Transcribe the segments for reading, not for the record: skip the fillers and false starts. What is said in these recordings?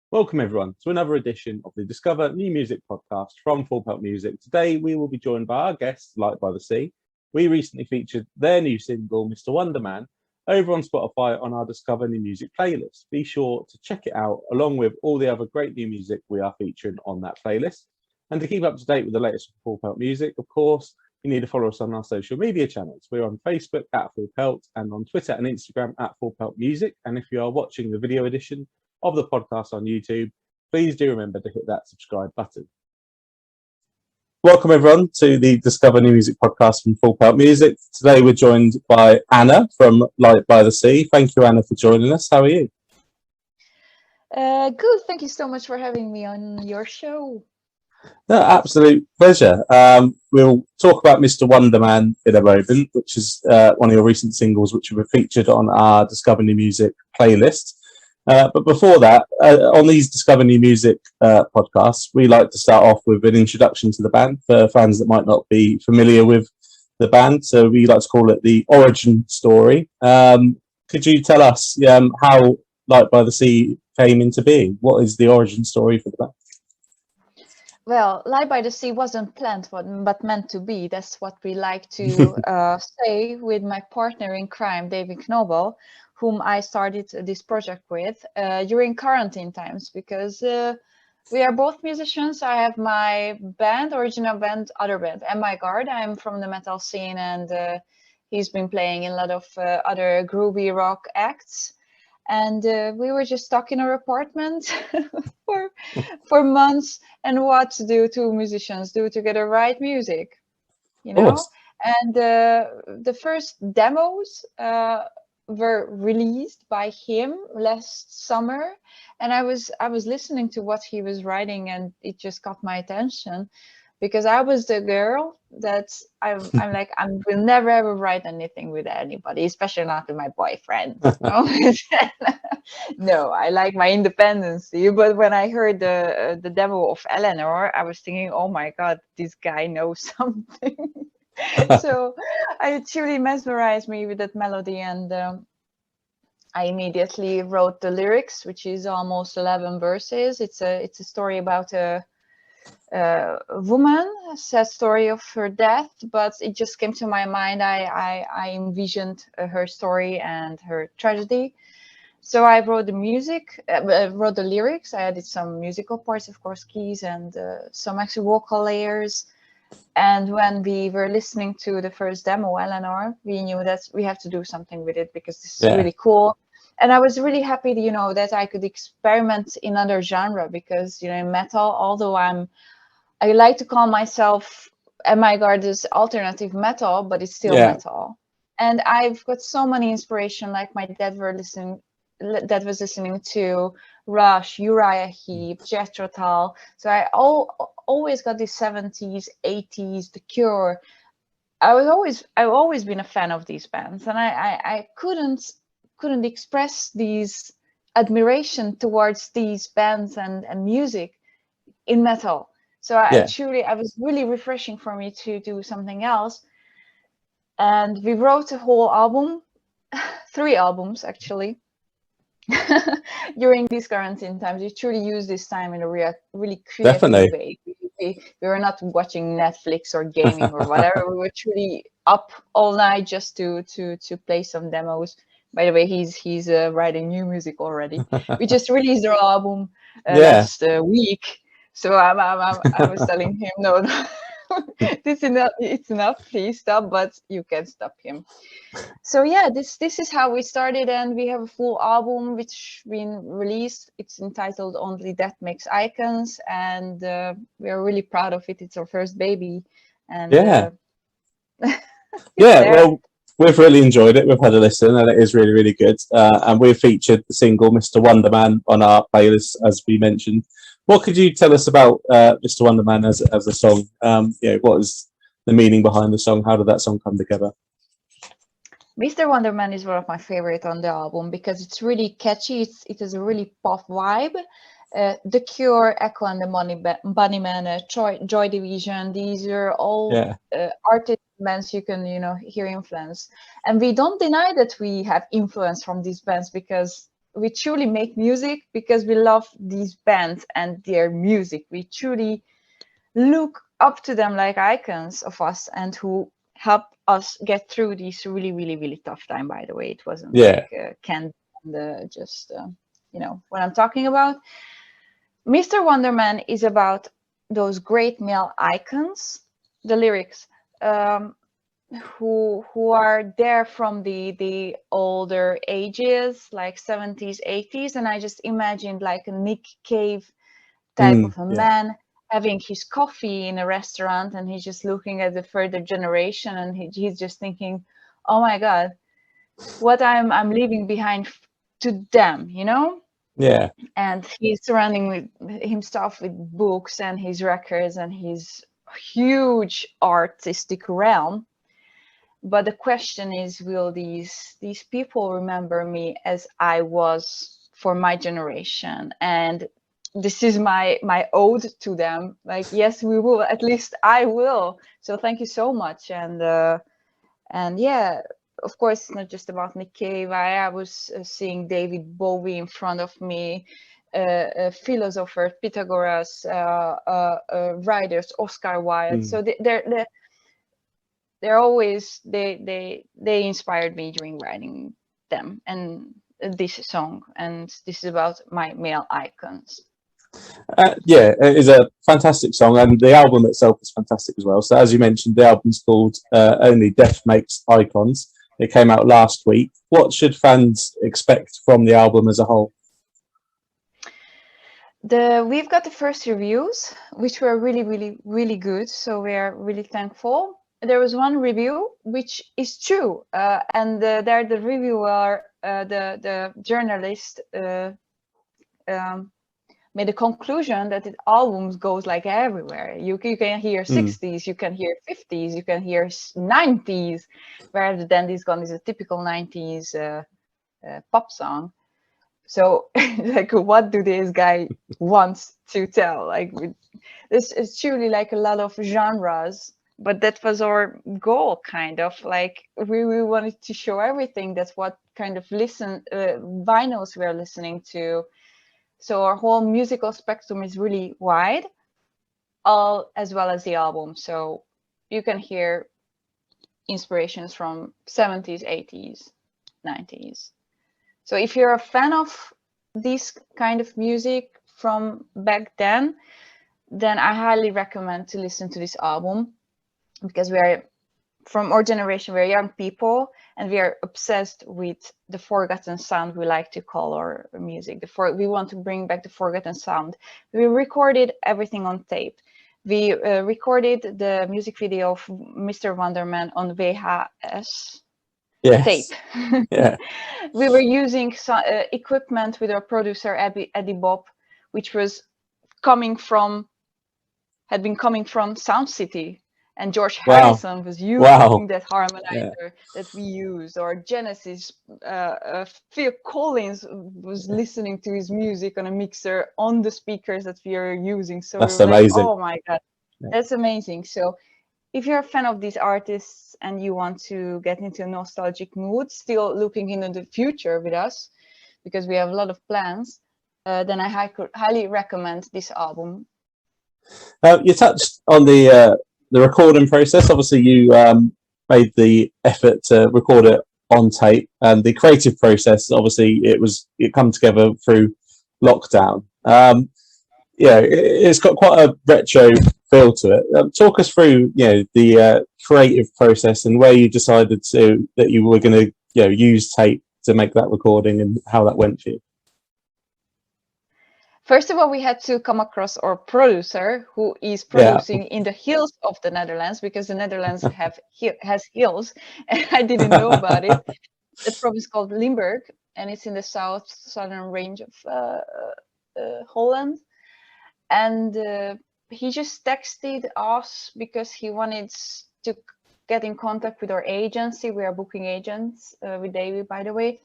Welcome everyone to another edition of the Discover New Music podcast from Pelt Music. Today we will be joined by our guests, Light by the Sea. We recently featured their new single, Mr. Wonderman, over on Spotify on our Discover New Music playlist. Be sure to check it out along with all the other great new music we are featuring on that playlist. And to keep up to date with the latest from Pelt Music, of course, you need to follow us on our social media channels. We're on Facebook at Pelt and on Twitter and Instagram at Pelt Music. And if you are watching the video edition of the podcast on YouTube, please do remember to hit that subscribe button. Welcome everyone to the Discover New Music podcast from Pelt Music. Today we're joined by Anna from Light by the Sea. Thank you, Anna, for joining us. How are you? Good. Thank you so much for having me on your show. No, absolute pleasure. We'll talk about Mr. Wonderman in a moment, which is one of your recent singles, which were featured on our Discover New Music playlist. But before that, on these Discover New Music podcasts, we like to start off with an introduction to the band for fans that might not be familiar with the band. So we like to call it the origin story. Could you tell us how Light by the Sea came into being? What is the origin story for the band? Well, Light by the Sea wasn't planned, but meant to be. That's what we like to say with my partner in crime, David Knobel, whom I started this project with during quarantine times, because we are both musicians. I have my band, original band, other band, and my guard. I'm from the metal scene, and he's been playing in a lot of other groovy rock acts. And we were just stuck in our apartment for months, and what do two musicians do together? Write music, you know? And the first demos were released by him last summer, and I was listening to what he was writing, and it just caught my attention, because I was the girl that I'm like, I will never ever write anything with anybody, especially not with my boyfriend. No, I like my independence. But when I heard the demo of Eleanor, I was thinking, oh my God, this guy knows something. So it truly mesmerized me with that melody, and I immediately wrote the lyrics, which is almost 11 verses. It's a story about a woman, a sad story of her death, but it just came to my mind. I envisioned her story and her tragedy. So I wrote the music, wrote the lyrics. I added some musical parts, of course, keys and some extra vocal layers. And when we were listening to the first demo, Eleanor, we knew that we have to do something with it, because this is really cool. And I was really happy, that I could experiment in another genre, because, in metal, although I like to call myself, and my guard is alternative metal, but it's still metal. And I've got so many inspiration, like my dad was listening to Rush, Uriah Heep, Jethro Tull. So I always got these 70s, 80s, The Cure. I've always been a fan of these bands, and I couldn't express these admiration towards these bands and music in metal. So it was really refreshing for me to do something else. And we wrote a whole album, 3 albums actually, during these quarantine times. We truly use this time in a really creative way. We were not watching Netflix or gaming or whatever. We were truly up all night just to play some demos. By the way, he's writing new music already. We just released our album last week. So I was telling him, no, it's enough, please stop, but you can stop him. So this is how we started, and we have a full album which been released. It's entitled Only That Makes Icons, and we are really proud of it. It's our first baby. And well, we've really enjoyed it. We've had a listen, and it is really, really good. And we've featured the single Mr. Wonderman on our playlist, as we mentioned. What could you tell us about Mr. Wonderman as a song? What is the meaning behind the song? How did that song come together? Mr. Wonderman is one of my favorite on the album, because it's really catchy. It has a really pop vibe. The Cure, Echo and the Bunnymen, Joy Division, these are all artist bands you can hear influence. And we don't deny that we have influence from these bands, because we truly make music because we love these bands and their music. We truly look up to them like icons of us, and who help us get through this really, really, really tough time. By the way, it wasn't Yeah. like just you know what I'm talking about. Mr. Wonderman is about those great male icons. The lyrics, who are there from the older ages, like 70s, 80s, and I just imagined like a Nick Cave type of a man having his coffee in a restaurant, and he's just looking at the further generation, and he's just thinking, oh my god, what I'm leaving behind to them, you know. Yeah. And he's surrounding himself with books and his records and his huge artistic realm. But the question is, will these people remember me as I was for my generation? And this is my ode to them. Like, yes, we will. At least I will. So thank you so much. And yeah, of course, it's not just about Nick Cave. I was seeing David Bowie in front of me, philosophers, Pythagoras, writers, Oscar Wilde. So they're always they inspired me during writing them and this song. And this is about my male icons. Yeah, it is a fantastic song, and the album itself is fantastic as well. So, as you mentioned, the album's called Only Death Makes Icons. It came out last week. What should fans expect from the album as a whole? We've got the first reviews, which were really, really, really good. So we are really thankful. There was one review which is true, and there the reviewer, the journalist, made a conclusion that the albums goes like everywhere. You can hear 60s, you can hear 50s, you can hear 90s, rather than this one is a typical 90s pop song. So like, what do this guy wants to tell? Like, this is truly like a lot of genres, but that was our goal, kind of. Like, we wanted to show everything. That's what kind of vinyls we're listening to. So our whole musical spectrum is really wide, all as well as the album. So you can hear inspirations from 70s, 80s, 90s. So if you're a fan of this kind of music from back then I highly recommend to listen to this album, because we are, from our generation, we're young people, and we are obsessed with the forgotten sound, we like to call our music. We want to bring back the forgotten sound. We recorded everything on tape. We recorded the music video of Mr. Wonderman on VHS tape. Yeah. We were using some equipment with our producer Eddie Bob, which had been coming from Sound City, and George Harrison was using that harmonizer that we used. Or Genesis, Phil Collins was listening to his music on a mixer on the speakers that we are using. So that's amazing. Like, oh my god, that's amazing. So if you're a fan of these artists and you want to get into a nostalgic mood, still looking into the future with us, because we have a lot of plans, then I highly recommend this album. You touched on the recording process. Obviously, you made the effort to record it on tape, and the creative process, obviously, it come together through lockdown. It's got quite a retro feel to it. Talk us through, the creative process and where you decided that you were going to, use tape to make that recording, and how that went for you. First of all, we had to come across our producer, who is producing in the hills of the Netherlands, because the Netherlands has hills, and I didn't know about it. The province is called Limburg, and it's in the southern range of Holland. And he just texted us because he wanted to get in contact with our agency. We are booking agents with David, by the way.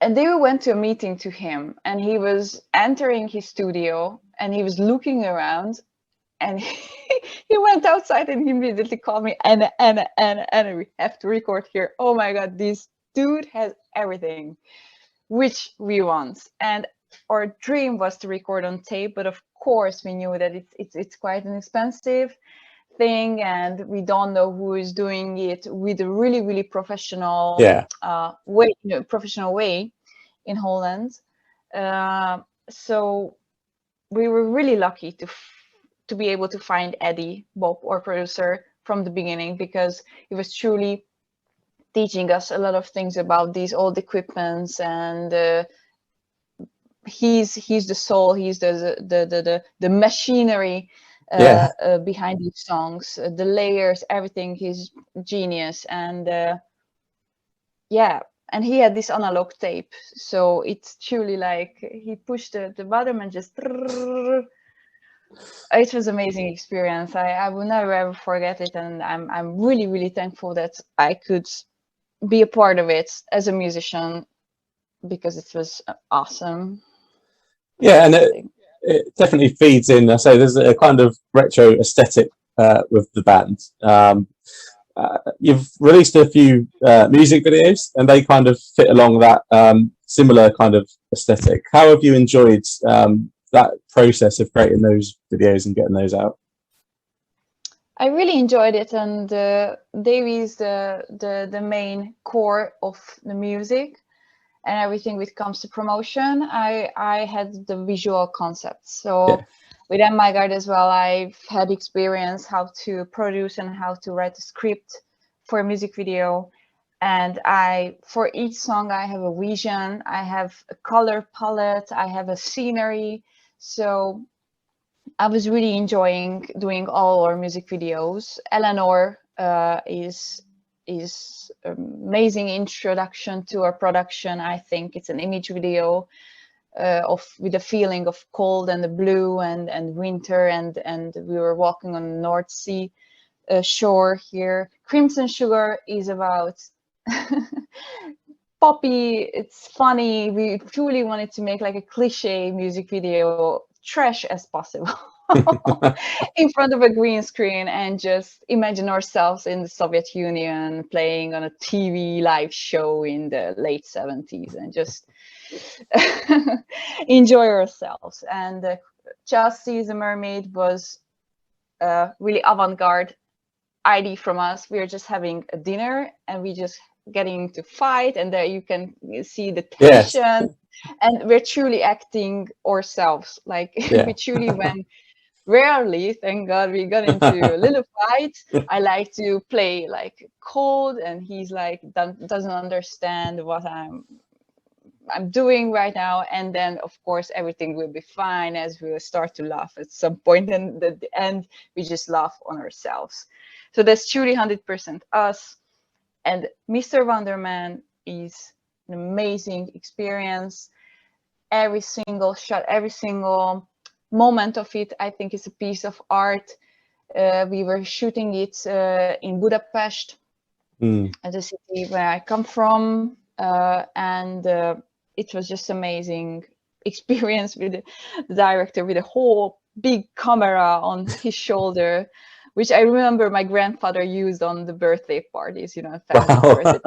And they went to a meeting to him, and he was entering his studio, and he was looking around, and he went outside, and he immediately called me, Anna, we have to record here. Oh my god, this dude has everything. which we want. And our dream was to record on tape, but of course we knew that it's quite an expensive thing, and we don't know who is doing it with a really professional professional way in Holland. So we were really lucky to be able to find Eddie, Bob, our producer, from the beginning, because he was truly teaching us a lot of things about these old equipments, and he's the soul, he's the machinery behind these songs, the layers, everything. He's genius. And and he had this analog tape, so it's truly like he pushed the button and just it was amazing experience. I will never ever forget it, and I'm really thankful that I could be a part of it as a musician, because it was awesome. Yeah, and it definitely feeds in. I say there's a kind of retro aesthetic with the band. You've released a few music videos, and they kind of fit along that similar kind of aesthetic. How have you enjoyed that process of creating those videos and getting those out? I really enjoyed it, and Davey is the main core of the music and everything when it comes to promotion. I had the visual concept. So with my guard as well, I've had experience how to produce and how to write a script for a music video. And for each song, I have a vision, I have a color palette, I have a scenery. So I was really enjoying doing all our music videos. Eleanor is amazing introduction to our production. I think it's an image video with a feeling of cold and the blue and winter, and we were walking on the North Sea shore here. Crimson Sugar is about poppy. It's funny. We truly wanted to make like a cliche music video, trash as possible. In front of a green screen, and just imagine ourselves in the Soviet Union playing on a TV live show in the late 70s, and just enjoy ourselves. And Chelsea is a Mermaid was really avant-garde idea from us. We were just having a dinner and we just getting to fight, and there you can see the tension, and we're truly acting ourselves. Like we truly went. Rarely, thank God, we got into a little fight. I like to play like cold, and he's like doesn't understand what I'm doing right now. And then, of course, everything will be fine as we will start to laugh at some point. And at the end, we just laugh on ourselves. So that's truly 100% us. And Mr. Wonderman is an amazing experience. Every single shot, every single moment of it, I think, is a piece of art. We were shooting it in Budapest, the city where I come from, and it was just amazing experience with the director, with a whole big camera on his shoulder, which I remember my grandfather used on the birthday parties, family birthday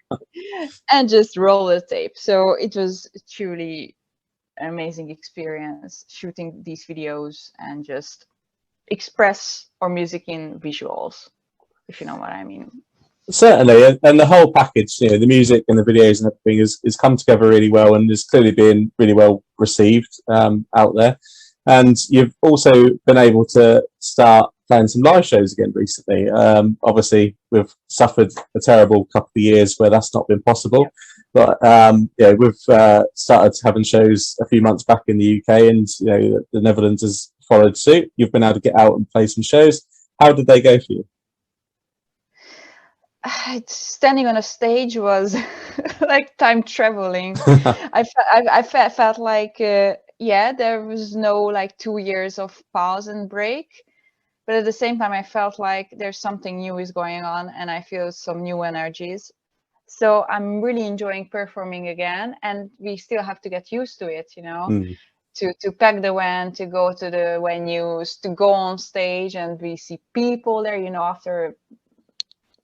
parties, and just roll the tape. So it was truly an amazing experience shooting these videos and just express our music in visuals, if you know what I mean. Certainly, and the whole package, the music and the videos and everything has come together really well, and is clearly being really well received out there. And you've also been able to start playing some live shows again recently. Obviously, we've suffered a terrible couple of years where that's not been possible. But we've started having shows a few months back in the UK, and the Netherlands has followed suit. You've been able to get out and play some shows. How did they go for you? Standing on a stage was like time traveling. I felt like there was no like 2 years of pause and break, but at the same time I felt like there's something new is going on, and I feel some new energies. So I'm really enjoying performing again, and we still have to get used to it, to pack the van, to go to the venues, to go on stage, and we see people there, after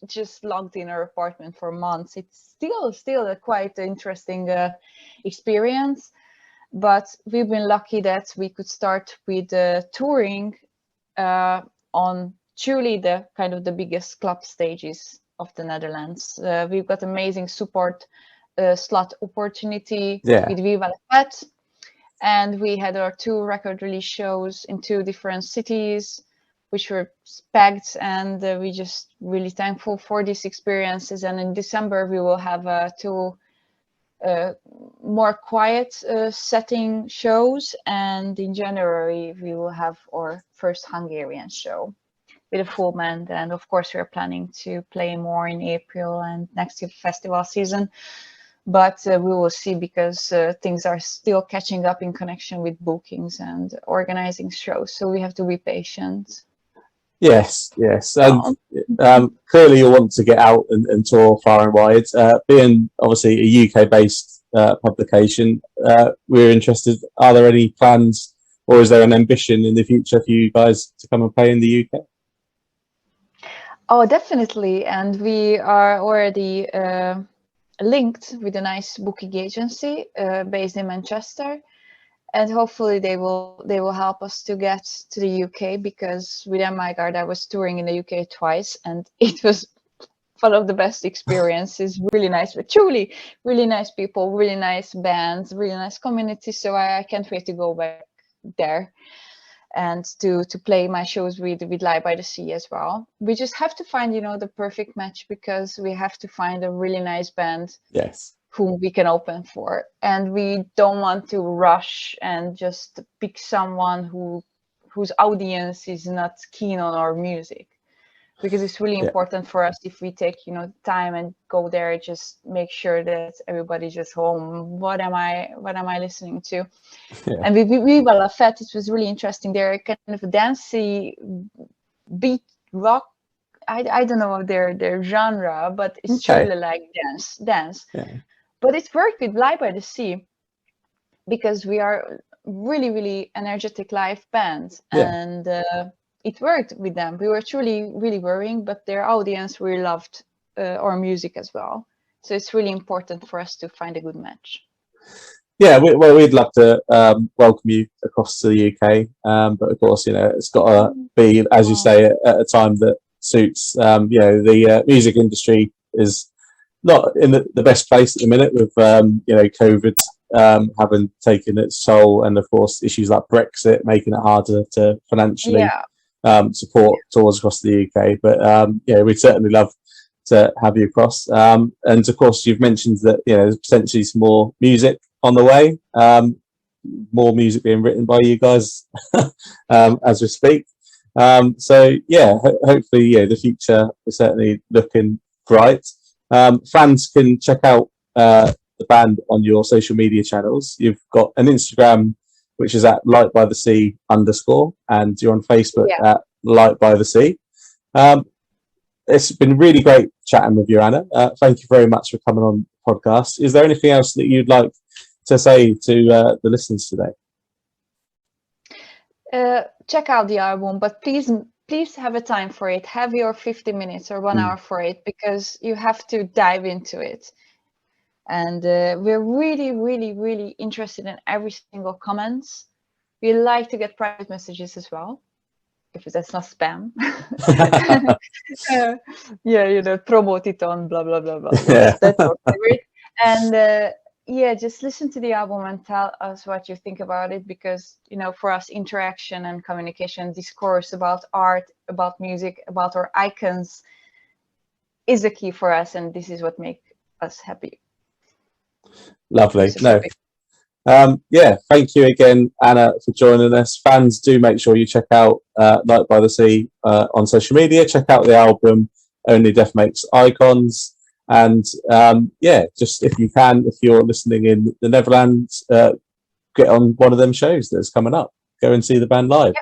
just locked in our apartment for months. It's still a quite interesting experience. But we've been lucky that we could start with touring on truly the kind of the biggest club stages of the Netherlands. We've got amazing support slot opportunity with Viva la Fête, and we had our 2 record release shows in 2 different cities, which were packed, and we just really thankful for these experiences. And in December we will have 2 more quiet setting shows, and in January we will have our first Hungarian show with a full band. And of course we are planning to play more in April and next year festival season, but we will see, because things are still catching up in connection with bookings and organizing shows, so we have to be patient. Yes, and clearly you want to get out and tour far and wide. Being obviously a UK-based publication, we're interested. Are there any plans, or is there an ambition in the future for you guys to come and play in the UK? Oh, definitely, and we are already linked with a nice booking agency based in Manchester. And hopefully they will help us to get to the UK, because with Emigard I was touring in the UK twice, and it was one of the best experiences. Really nice, but truly really nice people, really nice bands, really nice community. So I can't wait to go back there and to play my shows with Lie by the Sea as well. We just have to find, the perfect match, because we have to find a really nice band. Yes. Whom we can open for, and we don't want to rush and just pick someone whose audience is not keen on our music, because it's really important for us, if we take time and go there, just make sure that everybody's just home. What am I listening to? And with Viva la Fête, it was really interesting. They're kind of a dancey beat rock. I don't know their genre, but it's truly like dance. But it worked with Lie by the Sea, because we are really, really energetic live band, and it worked with them. We were truly, really worrying, but their audience really loved our music as well. So it's really important for us to find a good match. Yeah, we'd love to welcome you across to the UK, but of course, it's got to be, as you say, at a time that suits. The music industry is not in the best place at the minute, with COVID having taken its toll, and of course issues like Brexit making it harder to financially support tours across the UK. But we'd certainly love to have you across. And of course, you've mentioned that there's potentially some more music on the way, more music being written by you guys as we speak. Hopefully, the future is certainly looking bright. Fans can check out the band on your social media channels. You've got an Instagram, which is at Light by the Sea _, and you're on Facebook at Light by the Sea. It's been really great chatting with you, Anna. Thank you very much for coming on the podcast. Is there anything else that you'd like to say to the listeners today? Check out the album, but please have a time for it. Have your 50 minutes or 1 hour for it, because you have to dive into it. And we're really, really, really interested in every single comments. We like to get private messages as well, if that's not spam. Promote it on blah, blah, blah, blah. That's our favorite. And just listen to the album and tell us what you think about it, because for us, interaction and communication, discourse about art, about music, about our icons is the key for us, and this is what makes us happy. Lovely. Thank you again, Anna, for joining us. Fans, do make sure you check out Light by the Sea on social media. Check out the album Only Death Makes Icons. And just if you can, if you're listening in the Netherlands, get on one of them shows that's coming up. Go and see the band live.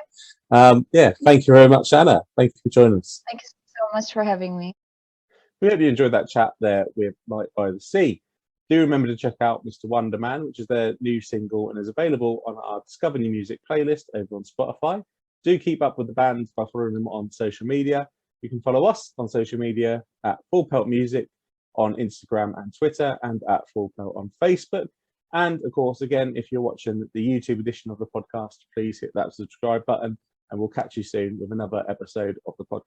Thank you very much, Anna. Thank you for joining us. Thank you so much for having me. We hope you enjoyed that chat there with Light by the Sea. Do remember to check out Mr. Wonderman, which is their new single and is available on our Discover New Music playlist over on Spotify. Do keep up with the band by following them on social media. You can follow us on social media at Full Pelt Music on Instagram and Twitter, and at Full Pelt on Facebook. And of course, again, if you're watching the YouTube edition of the podcast, please hit that subscribe button, and we'll catch you soon with another episode of the podcast.